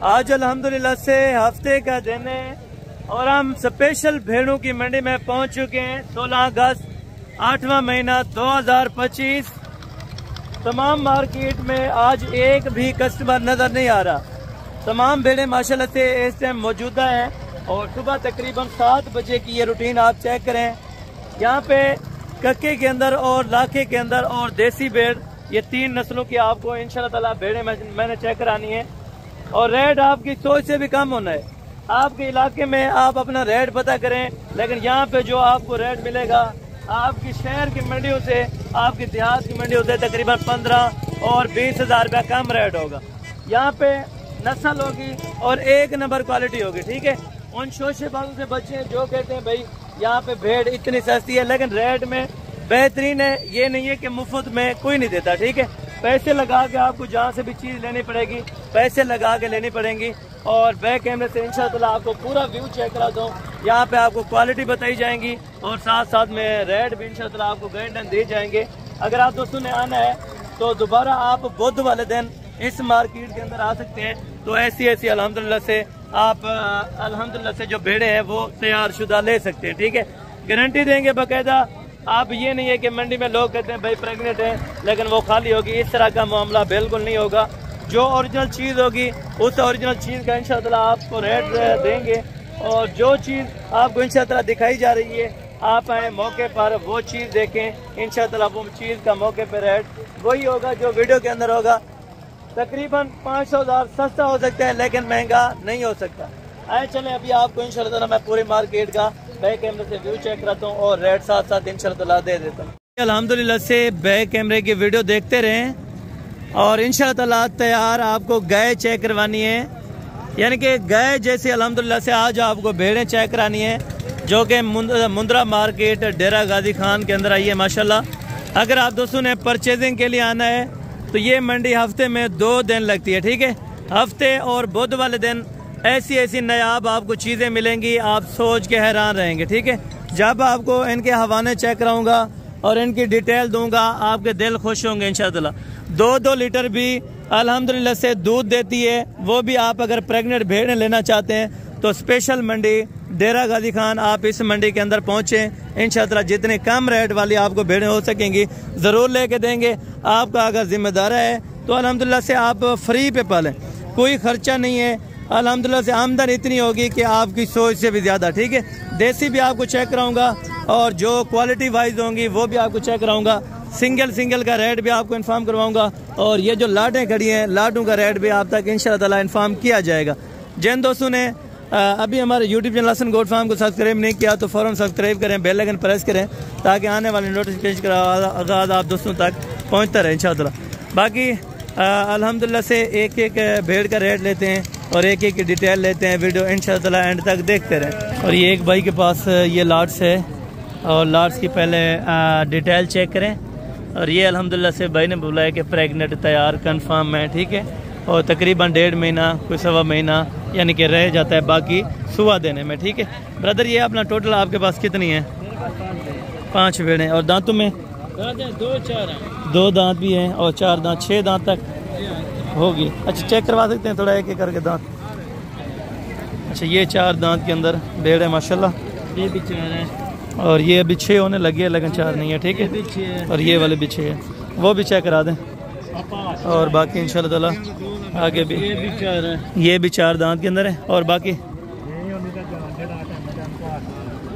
आज अल्हम्दुलिल्लाह से हफ्ते का दिन है और हम स्पेशल भेड़ों की मंडी में पहुंच चुके हैं। 16 अगस्त 8वां महीना 2025। तमाम मार्केट में आज एक भी कस्टमर नजर नहीं आ रहा। तमाम भेड़ें माशाल्लाह से इस टाइम मौजूदा हैं और सुबह तकरीबन 7 बजे की ये रूटीन आप चेक करें। यहाँ पे कक्के के अंदर और लाखे के अंदर और देसी भेड़, ये 3 नस्लों की आपको इंशाल्लाह ताला भेड़ें मैंने चेक करानी है। और रेट आपकी सोच से भी कम होना है। आपके इलाके में आप अपना रेट पता करें, लेकिन यहाँ पे जो आपको रेट मिलेगा आपकी शहर की मंडियों से, आपकी देहात की मंडियों से तकरीबन 15 और 20 हज़ार रुपया कम रेट होगा। यहाँ पे नस्ल होगी और 1 नंबर क्वालिटी होगी। ठीक है, उन शोशेबाजों से बचें जो कहते हैं भाई यहाँ पे भेड़ इतनी सस्ती है लेकिन रेट में बेहतरीन है। ये नहीं है कि मुफ्त में कोई नहीं देता। ठीक है, पैसे लगा के आपको जहाँ से भी चीज़ लेनी पड़ेगी, पैसे लगा के लेनी पड़ेंगी। और बैक कैमरे से इंशाअल्लाह आपको पूरा व्यू चेक कराता हूँ। यहाँ पे आपको क्वालिटी बताई जाएंगी और साथ साथ में रेट भी इंशाअल्लाह आपको गाइडलाइन दिए जाएंगे। अगर आप दोस्तों ने आना है तो दोबारा आप बुध वाले दिन इस मार्केट के अंदर आ सकते हैं। तो ऐसी अल्हम्दुलिल्लाह से आप अल्हम्दुलिल्लाह से जो भेड़े हैं वो तैयार शुदा ले सकते हैं। ठीक है, गारंटी देंगे बाकायदा। आप ये नहीं है कि मंडी में लोग कहते हैं भाई प्रेग्नेंट है लेकिन वो खाली होगी, इस तरह का मामला बिल्कुल नहीं होगा। जो ओरिजिनल चीज़ होगी उस ओरिजिनल चीज़ का इंशाअल्लाह आपको रेट देंगे और जो चीज़ आपको इंशाअल्लाह दिखाई जा रही है आप आए मौके पर वो चीज़ देखें। इंशाअल्लाह वो चीज़ का मौके पर रेट वही होगा जो वीडियो के अंदर होगा। तकरीबन 500,000 सस्ता हो सकता है लेकिन महंगा नहीं हो सकता। आए चलें अभी आपको इंशाअल्लाह मैं पूरी मार्केट का बैक कैमरे से व्यू चेक कराता हूँ और रेट साथ साथ इंशाअल्लाह दे देता हूँ। अल्हम्दुलिल्लाह से बैक कैमरे की वीडियो देखते रहें और इंशाअल्लाह तैयार आपको गाय चेक करवानी है, यानी कि गाय जैसे अल्हम्दुलिल्लाह से आज आपको भेड़ें चेक करानी है जो कि मुंद्रा मार्केट डेरा गाजी खान के अंदर आई है माशाल्लाह। अगर आप दोस्तों ने परचेजिंग के लिए आना है तो ये मंडी हफ्ते में 2 दिन लगती है। ठीक है, हफ्ते और बुध वाले दिन ऐसी नायाब आपको चीज़ें मिलेंगी, आप सोच के हैरान रहेंगे। ठीक है, जब आपको इनके हवाने चेक कराऊंगा और इनकी डिटेल दूंगा आपके दिल खुश होंगे इंशाअल्लाह। 2-2 लीटर भी अल्हम्दुलिल्लाह से दूध देती है। वो भी आप अगर प्रेग्नेंट भेड़ें लेना चाहते हैं तो स्पेशल मंडी डेरा गाजी खान आप इस मंडी के अंदर पहुँचें। इंशाअल्लाह जितने कम रेट वाली आपको भेड़ें हो सकेंगी ज़रूर लेके देंगे। आपका अगर जिम्मेदार है तो अल्हम्दुलिल्लाह से आप फ्री पे पालें, कोई खर्चा नहीं है। अल्हम्दुलिल्लाह से आमदन इतनी होगी कि आपकी सोच से भी ज़्यादा। ठीक है, देसी भी आपको चेक कराऊंगा और जो क्वालिटी वाइज होंगी वो भी आपको चेक कराऊंगा। सिंगल का रेट भी आपको इन्फॉर्म करवाऊंगा और ये जो लाटें खड़ी हैं लाटों का रेट भी आप तक इंशाअल्लाह इन्फॉर्म किया जाएगा। जिन दोस्तों ने अभी हमारे YouTube channel Hasan goat farm को सब्सक्राइब नहीं किया तो फ़ौरन सब्सक्राइब करें, बेल आइकन प्रेस करें ताकि आने वाले नोटिफिकेशन का आगाज़ आप दोस्तों तक पहुँचता रहे इंशाअल्लाह। बाकी अल्हम्दुलिल्लाह से एक भेड़ का रेट लेते हैं और एक की डिटेल लेते हैं। वीडियो इंशाअल्लाह एंड तक देखते रहें। और ये एक भाई के पास ये लाट्स है और लाट्स की पहले डिटेल चेक करें। और ये अल्हम्दुलिल्लाह से भाई ने बोला है कि प्रेग्नेंट तैयार कंफर्म है। ठीक है, और तकरीबन 1.5 महीना कोई 1.25 महीना यानी कि रह जाता है बाकी सुबह देने में। ठीक है ब्रदर, ये अपना टोटल आपके पास कितनी है? 5 भेड़ें। और दांतों में 2 दांत भी हैं और 4 दांत, 6 दांत तक होगी। अच्छा, चेक करवा सकते हैं थोड़ा एक करके दांत। अच्छा, ये 4 दांत के अंदर भेड़ है माशाल्लाह। ये भी 4 है और ये अभी 6 होने लगे है लेकिन 4 नहीं है। ठीक है, और ये वाले भी 6 है, वो भी चेक करा दें। और बाकी इंशाल्लाह आगे भी ये भी 4 दांत के अंदर है और बाकी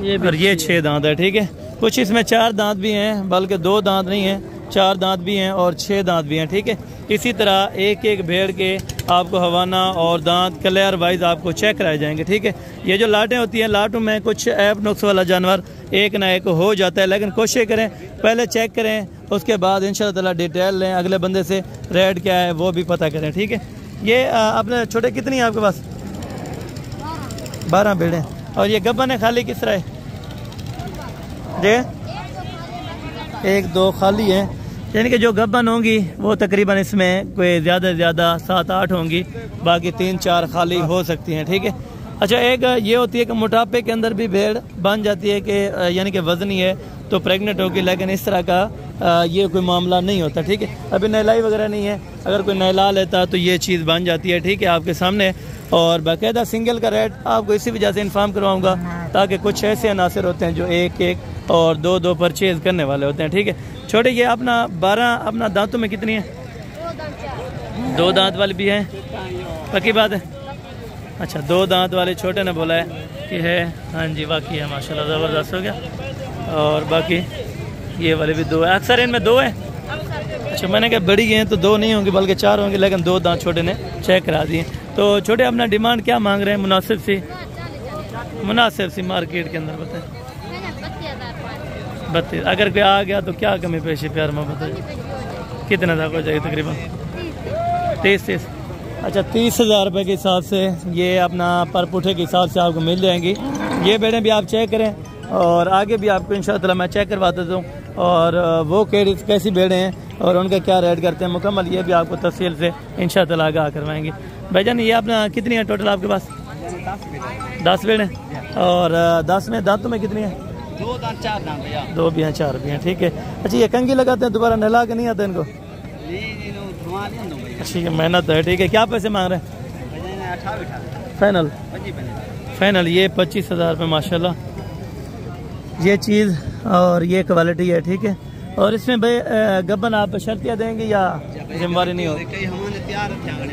ये 6 दांत है। ठीक है, कुछ इसमें 4 दांत भी हैं, बल्कि 2 दांत नहीं है, 4 दांत भी हैं और 6 दांत भी हैं। ठीक है, इसी तरह एक भेड़ के आपको हवाना और दांत क्लियर वाइज आपको चेक कराए जाएंगे। ठीक है, ये जो लाटें होती हैं लाटों में कुछ ऐप नुक्स वाला जानवर एक ना एक हो जाता है, लेकिन कोशिश करें पहले चेक करें, उसके बाद इंशाअल्लाह डिटेल लें, अगले बंदे से रेट क्या है वो भी पता करें। ठीक है, ये अपने छोटे कितनी है आपके पास? 12 भेड़ें। और ये गब्बन है खाली किस तरह है? जी 1-2 खाली है, यानी कि जो गब्बन होंगी वो तकरीबन इसमें कोई ज़्यादा से ज़्यादा 7-8 होंगी, बाकी 3-4 खाली हो सकती हैं। ठीक है, अच्छा, एक ये होती है कि मोटापे के अंदर भी भेड़ बन जाती है कि यानी कि वजनी है तो प्रेग्नेंट होगी, लेकिन इस तरह का ये कोई मामला नहीं होता। ठीक है, अभी नहलाई वगैरह नहीं है, अगर कोई नहला लेता तो ये चीज़ बन जाती है। ठीक है, आपके सामने। और बाकायदा सिंगल का रेट आपको इसी वजह से इन्फॉर्म करवाऊँगा ताकि कुछ ऐसे अनासर होते हैं जो एक एक और दो दो परचेज़ करने वाले होते हैं। ठीक है, छोटे ये अपना 12 अपना दांतों में कितनी है? 2 दांत वाली भी है, पक्की बात है। अच्छा, 2 दांत वाले छोटे ने बोला है कि है। हाँ जी, बाकी है माशाल्लाह, ज़बरदस्त हो गया। और बाकी ये वाले भी 2 है, अक्सर इनमें 2 है। अच्छा, मैंने कहा बड़ी हैं तो 2 नहीं होंगी बल्कि 4 होंगे, लेकिन 2 दांत छोटे ने चेक करा दिए। तो छोटे अपना डिमांड क्या मांग रहे हैं? मुनासिब सी मार्केट के अंदर बताएं। 32। अगर कोई आ गया तो क्या कमी पेशी प्यार मोहब्बत है? कितना तक हो जाएगी? तकरीबन 30। अच्छा, 30,000 रुपये के हिसाब से ये अपना पर पुठे के हिसाब से आपको मिल जाएंगी। ये बेड़े भी आप चेक करें और आगे भी आपको इंशाअल्लाह मैं चेक करवा देता हूँ, और वो कैसी बेड़े हैं और उनका क्या रेट करते हैं मुकम्मल, ये भी आपको तफसील से इंशाअल्लाह आगाह करवाएंगे। भाईजान, ये अपना कितनी है टोटल आपके पास? 10 बेड़े। और 10 में दांतों में कितनी है? 2 दांत 4 दांत भैया। 2 भी हैं, 4 भी हैं। ठीक है। अच्छा, ये कंघी लगाते हैं दोबारा नहला के नहीं आता इनको? अच्छी मेहनत है। ठीक है, क्या पैसे मांग रहे हैं? फाइनल? फाइनल ये 25,000 रुपये माशाल्लाह ये चीज़, और ये क्वालिटी है। ठीक है, और इसमें भाई गबन आप शर्तियाँ देंगे या जिम्मेवारी नहीं होगी?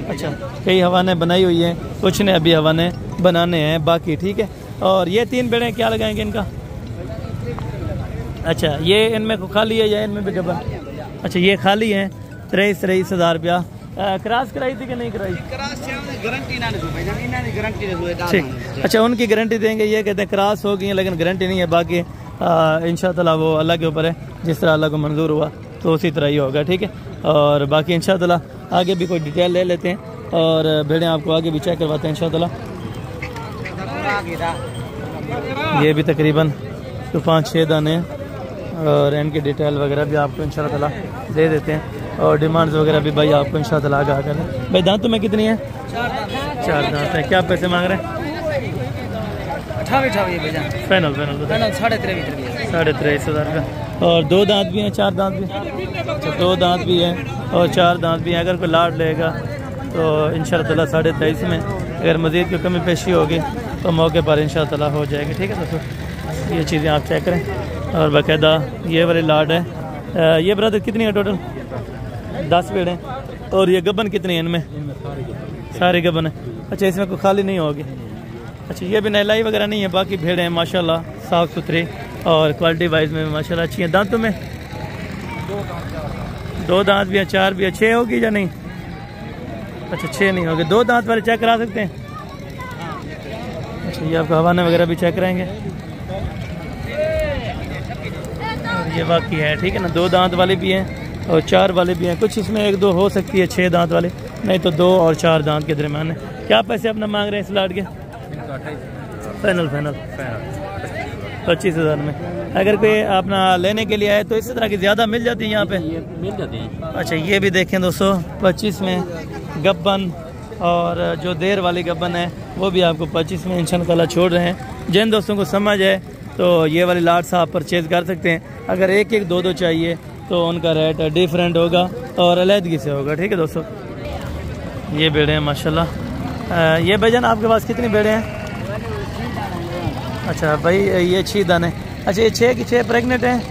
अच्छा, कई हवाने बनाई हुई हैं, कुछ ने अभी हवाने बनाने हैं बाकी। ठीक है, और ये 3 बेड़े क्या लगाएंगे इनका? अच्छा, ये इनमें खाली है या इनमें भी गबन? अच्छा, ये खाली है। 23,000 रुपया। क्रॉस कराई थी कि नहीं कराई? ठीक। अच्छा, उनकी गारंटी देंगे। ये कहते हैं क्रॉस हो गई है लेकिन गारंटी नहीं है। बाकी इंशाअल्लाह वो अल्लाह के ऊपर है, जिस तरह अल्लाह को मंजूर हुआ तो उसी तरह ही होगा। ठीक है, और बाकी इंशाअल्लाह आगे भी कोई डिटेल ले लेते हैं और भेड़ें आपको आगे भी चेक करवाते हैं इंशाअल्लाह। ये भी तकरीबन 5-6 दाने और इनकी डिटेल वगैरह भी आपको इंशाअल्लाह दे देते हैं, और डिमांड्स वगैरह भी भाई आपको इंशाअल्लाह आगे आकर। भाई दांतों में कितनी है? 4 दांत है। क्या पैसे मांग रहे हैं? 28 फाइनल 23,500 रुपये। और 2 दांत भी हैं, 4 दांत भी? अच्छा, 2 दांत भी हैं और 4 दांत भी हैं। अगर कोई लाट लेगा तो इंशाअल्लाह 23,500 में अगर मज़ीद की कमी पेशी होगी तो मौके पर इंशाअल्लाह हो जाएगी। ठीक है दोस्तों, ये चीज़ें आप चेक करें। और बाकायदा ये वाली लाट है। ये ब्रदर कितनी है टोटल? 10 बेड़े हैं। और ये गबन कितनी है इनमें? सारे गबन है। अच्छा, इसमें कोई खाली नहीं होगी? अच्छा, ये भी नहलाई वगैरह नहीं है, बाकी भेड़े हैं माशाल्लाह साफ़ सुथरी और क्वालिटी वाइज में माशाल्लाह अच्छी हैं। दांतों में 2 दांत भी है, 4 भी है। 6 होगी या नहीं? अच्छा, 6 नहीं होगी। 2 दांत वाले चेक करा सकते हैं? अच्छा, ये आपका हवाना वगैरह भी चेक कराएंगे। ये बाकी है। ठीक है ना, 2 दांत वाले भी हैं और 4 वाले भी हैं। कुछ इसमें 1-2 हो सकती है 6 दांत वाले, नहीं तो 2 और 4 दांत के दरम्यान है। क्या पैसे अपना मांग रहे हैं इस लाट के? फाइनल 25,000 में। अगर कोई अपना लेने के लिए आए तो इस तरह की ज़्यादा मिल जाती है यहाँ पे? मिल जाती है। अच्छा, ये भी देखें दोस्तों, 25 में गब्बन, और जो देर वाली गब्बन है वो भी आपको 25 में इंशाअल्लाह छोड़ रहे हैं। जिन दोस्तों को समझ है तो ये वाली लाट से आप परचेज़ कर सकते हैं। अगर 1-1, 2-2 चाहिए तो उनका रेट डिफरेंट होगा और अलहदगी से होगा। ठीक है दोस्तों, ये बेड़े हैं माशाल्लाह। ये भाईजान आपके पास कितनी बेड़े हैं? अच्छा भाई, ये 6 दाने। अच्छा, ये 6 की 6 प्रेगनेंट हैं?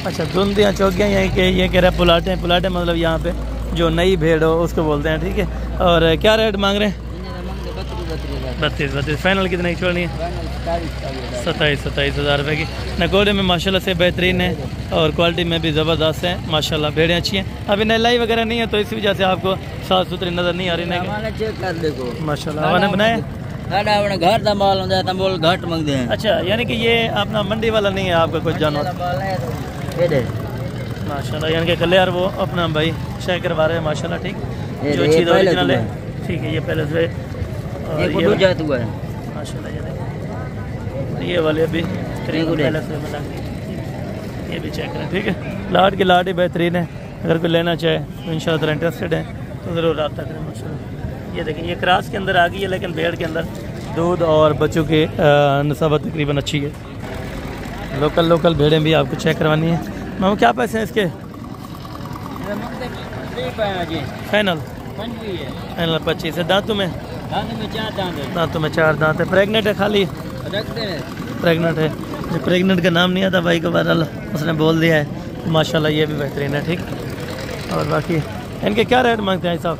अच्छा, धुंदियाँ चौकियाँ यहीं के ये कह रहे हैं पुलाटे। पुलाटे मतलब यहाँ पे जो नई भेड़ हो उसको बोलते हैं। ठीक है, और क्या रेट मांग रहे हैं? 32। फाइनल कितने की छोड़नी है? 27,000 रुपये की। नकोड़े में माशाल्लाह से बेहतरीन है और क्वालिटी में भी ज़बरदस्त है माशाल्लाह। भेड़ें अच्छी हैं। अभी नहलाई वगैरह नहीं है तो इस वजह से आपको साफ़ सुथरी नज़र नहीं आ रही है माशाल्लाह। मैंने बनाया घर का माल होता है, बोल घाट मांगते हैं। अच्छा, यानी कि ये अपना मंडी वाला नहीं है आपका कुछ जानवर माशाल्लाह, यानी कि कल यार वो अपना भाई शेयर करवा रहे हैं माशाल्लाह। ठीक, जो चीज़ ओरिजिनल है। ठीक है, ये पहले से हुआ है माशाल्लाह। ये वाले अभी पहले से बना, ये भी चेक करें। ठीक है, लाट की लाट ही बेहतरीन है। अगर कोई लेना चाहे तो इंशाअल्लाह इंटरेस्टेड है तो ज़रूर रब्ता करें माशाल्लाह। ये देखें ये क्रॉस के अंदर आ गई है, लेकिन भेड़ के अंदर दूध और बच्चों के नस्बत तकरीबन अच्छी है। लोकल भेड़ें भी आपको चेक करवानी है। मामा क्या पैसे हैं इसके? फाइनल 25 है। दांतों में 4 दांत है। प्रेग्नेंट है? खाली प्रेग्नेंट है। जो प्रेग्नेंट का नाम नहीं आता भाई को, बहरहाल उसने बोल दिया है। माशाल्लाह ये भी बेहतरीन है। ठीक, और बाकी इनके क्या रेट मांगते हैं साहब?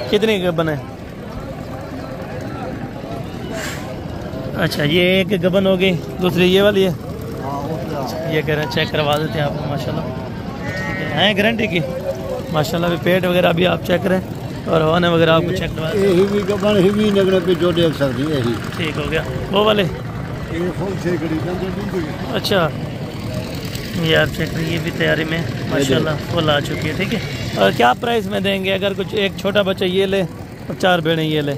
कितने गबन है? अच्छा, ये एक गबन हो गई, दूसरी ये वाली है। ये कह रहे हैं चेक करवा देते हैं आपको माशाल्लाह। ठीक है, हैं गारंटी की माशाल्लाह। भी पेट वगैरह भी आप चेक करें और हवाने वगैरह आपको चेक करवा दें। ठीक हो गया। वो वाले अच्छा, ये आप चेक करिए, ये भी तैयारी में माशाल्लाह फुल आ चुकी है। ठीक है, और क्या प्राइस में देंगे अगर कुछ एक छोटा बच्चा ये ले और 4 भेड़ें ये ले?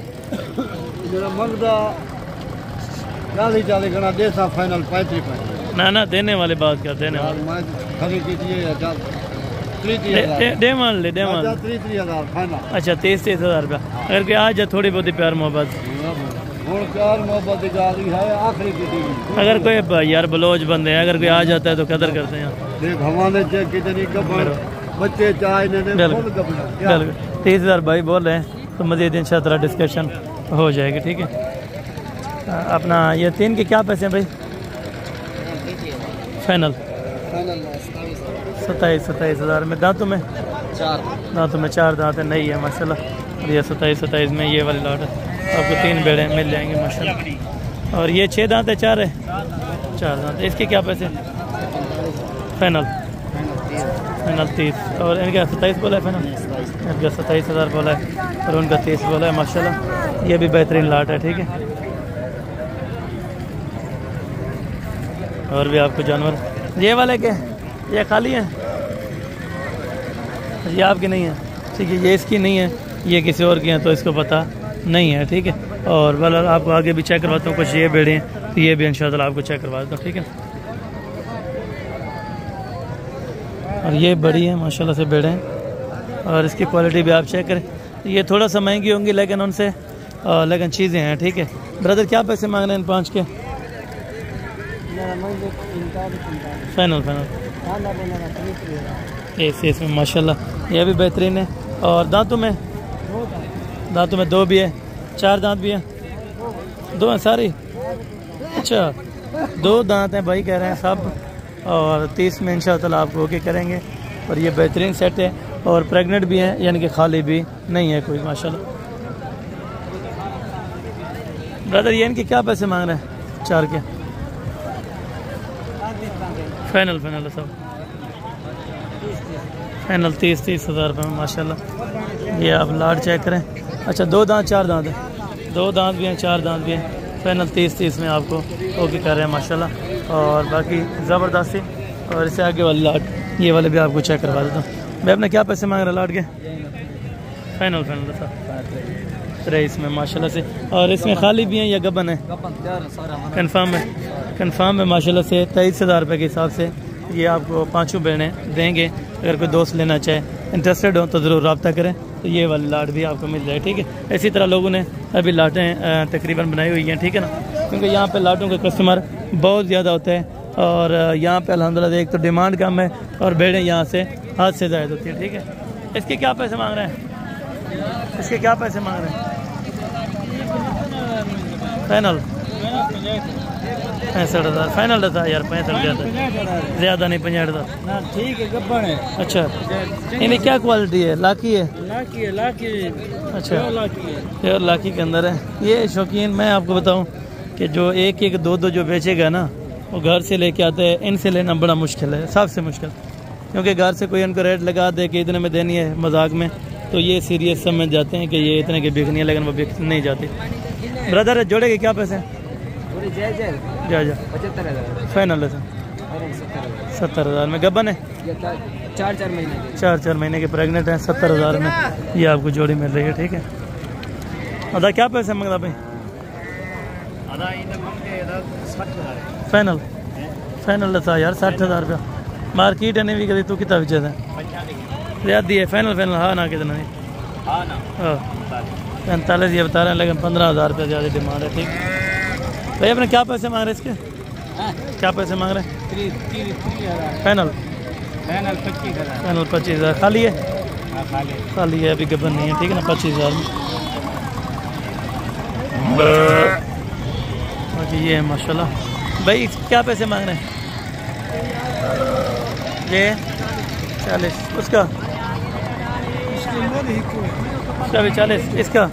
ना देने वाले बात क्या, देने वाले दे मान ले। अच्छा 33,000 रुपया। अगर कोई आ जाए थोड़ी बहुत प्यार मोहब्बत, अगर कोई यार बलोच बंदे हैं, अगर कोई आ जाता है तो कदर करते हैं। बच्चे 30,000 भाई बोल रहे हैं, तो मज़ीद इंशाअल्लाह डिस्कशन हो जाएगी। ठीक है, अपना ये 3 के क्या पैसे हैं भाई? फाइनल 27,000 में। दांतों में 4 दांत है, नहीं है माशाल्लाह। ये 27 में ये वाली लॉट है, आपको 3 भेड़े मिल जाएंगे माशाल्लाह। और ये 6 दांत है? 4 है, 4 दांत। इसके क्या पैसे? फाइनल 30। और इनका 27 बोला है फाइनल? इनका 27,000 बोला है और उनका 30 बोला है माशाल्लाह। ये भी बेहतरीन लॉट है। ठीक है, और भी आपको जानवर ये वाले के ये खाली हैं, ये आपकी नहीं है। ठीक है, ये इसकी नहीं है, ये किसी और की है, तो इसको पता नहीं है। ठीक है, और वाला आपको आगे भी चेक करवाता हूँ। कुछ ये भेड़े हैं तो ये भी इंशाअल्लाह आपको चेक करवा देता हूँ। ठीक है, और ये बड़ी है माशाल्लाह से भेड़े हैं, और इसकी क्वालिटी भी आप चेक करें। ये थोड़ा सा महंगी होंगी लेकिन उनसे लेकिन चीज़ें हैं। ठीक है ब्रदर, क्या पैसे मांग रहे हैं इन 5 के? फाइनल इसमें माशाल्लाह ये भी बेहतरीन है। और दांतों में 2 भी है, 4 दांत भी है, 2 हैं सारी। अच्छा 2 दांत हैं भाई कह रहे हैं सब, और 30 में इंशाअल्लाह आपको ओके करेंगे। और ये बेहतरीन सेट है, और प्रेग्नेंट भी हैं, यानी कि खाली भी नहीं है कोई माशाल्लाह। ब्रदर ये इनके क्या पैसे मांग रहे हैं 4 के? फाइनल सब फाइनल 30,000 रुपये में माशाल्लाह। ये आप लाड चेक करें। अच्छा 2 दांत 4 दांत है, 2 दांत भी हैं, 4 दांत भी हैं। फाइनल 30 में आपको ओके कर रहे हैं माशाल्लाह। और बाकी ज़बरदस्ती। और इससे आगे वाली लाड ये वाले भी आपको चेक करवा देता हूँ। मैं अपने क्या पैसे मांग रहा लाड के? फाइनल सब 23 में माशाल्लाह से। और इसमें खाली भी हैं या गबन है? कन्फर्म है माशाल्लाह से। 23,000 रुपये के हिसाब से ये आपको 5 भेड़ें देंगे। अगर कोई दोस्त लेना चाहे, इंटरेस्टेड हो तो ज़रूर रब्ता करें, तो ये वाली लाट भी आपको मिल जाए। ठीक है, इसी तरह लोगों ने अभी लाटें तकरीबन बनाई हुई हैं। ठीक है ना, क्योंकि यहाँ पे लाटों के कस्टमर बहुत ज़्यादा होते हैं, और यहाँ पे अल्हम्दुलिल्लाह एक तो डिमांड कम है और भेड़ें यहाँ से हाथ से ज़ायद होती हैं। ठीक है, इसके क्या पैसे मांग रहे हैं? इसके क्या पैसे मांग रहे हैं? फाइनल 65,000 फाइनल था यार। 65 ज़्यादा नहीं, 65,000 ठीक है। गब्बन है। अच्छा, इनकी क्या क्वालिटी है? लाकी है? लाकी। अच्छा, प्योर लाकी के अंदर है। ये शौकीन मैं आपको बताऊं कि जो 1-1, 2-2 जो बेचेगा ना, वो घर से लेके आते हैं। इनसे लेना बड़ा मुश्किल है, सबसे मुश्किल, क्योंकि घर से कोई इनको रेट लगा दे कि इतने में देनी है मजाक में, तो ये सीरियस समझ जाते हैं कि ये इतने की बिकनी है, लेकिन वो बिक नहीं जाती। ब्रदर जोड़े के क्या पैसे हैं? जा 75,000 फाइनल है। 70,000 में गबन है? 4 महीने के प्रेग्नेंट हैं। 70,000 में ये आपको जोड़ी मिल रही है। ठीक है, अदा क्या पैसे मंगता भाई? फाइनल था यार 60,000 रुपया। मार्केट है नहीं भी कभी तू कितना बेचे थे? ज़्यादा है। फाइनल हाँ ना कितना है? हाँ ना 45 ये बता रहे हैं, लेकिन 15,000 रुपये ज़्यादा डिमांड है। ठीक भैया, अपने क्या पैसे मांग रहे हैं इसके? क्या पैसे मांग रहे हैं? फाइनल 25,000 खाली है? खाली है, अभी गबन नहीं है। ठीक है ना, 25,000 में बाकी ये है माशाल्लाह। भाई क्या पैसे मांग रहे हैं? ये 40, उसका भी 40, इसका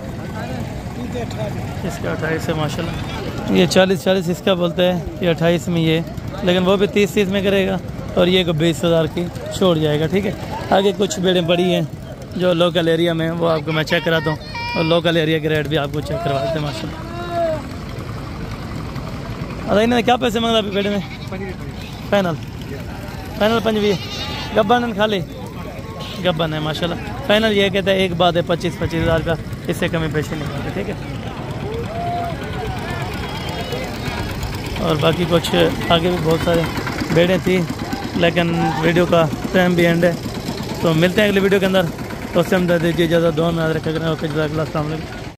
28 है माशाल्लाह। ये 40 इसका बोलते हैं, ये 28 में ये, लेकिन वो भी 30 में करेगा और ये को 20,000 की छोड़ जाएगा। ठीक है, आगे कुछ बेड़ें बड़ी हैं जो लोकल एरिया में, वो आपको मैं चेक कराता हूँ और लोकल एरिया के रेट भी आपको चेक करवा देते हैं माशाल्लाह। अरे इन्होंने क्या पैसे मांगा अभी बेड़े में? फाइनल 25 गब्बन खाली गब्बन है माशाल्लाह। फाइनल ये कहते हैं एक बात है 25,000 का, इससे कमी पेशी नहीं करते। ठीक है, और बाकी कुछ आगे भी बहुत सारे बेड़ें थी, लेकिन वीडियो का टाइम भी एंड है, तो मिलते हैं अगले वीडियो के अंदर। तो उससे हम दे दीजिए इजाज़त, दुआ में याद रखा करें। ओके, जज़ाकल्लाह, अस्सलाम वालेकुम।